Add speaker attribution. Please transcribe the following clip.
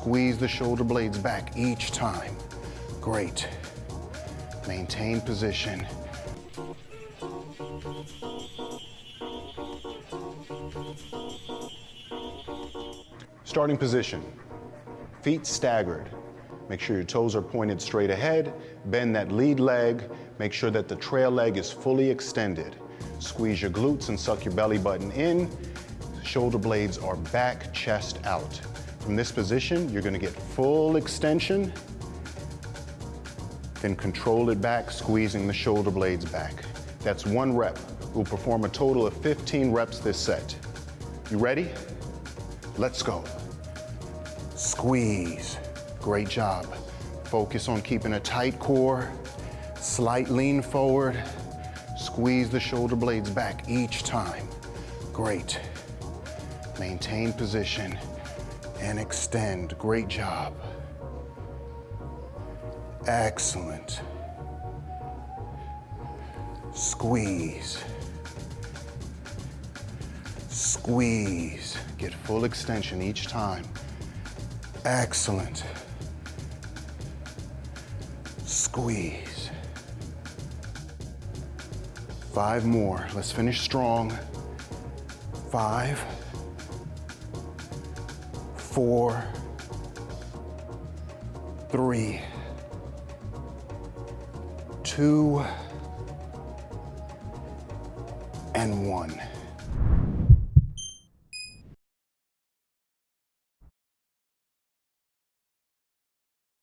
Speaker 1: Squeeze the shoulder blades back each time. Great. Maintain position. Starting position. Feet staggered. Make sure your toes are pointed straight ahead. Bend that lead leg. Make sure that the trail leg is fully extended. Squeeze your glutes and suck your belly button in. Shoulder blades are back, chest out. From this position, you're gonna get full extension, then control it back, squeezing the shoulder blades back. That's 1 rep. We'll perform a total of 15 reps this set. You ready? Let's go. Squeeze. Great job. Focus on keeping a tight core. Slight lean forward. Squeeze the shoulder blades back each time. Great. Maintain position and extend. Great job. Excellent. Squeeze. Squeeze. Get full extension each time. Excellent. Squeeze. 5 more. Let's finish strong. 5, 4, 3, 2, and 1.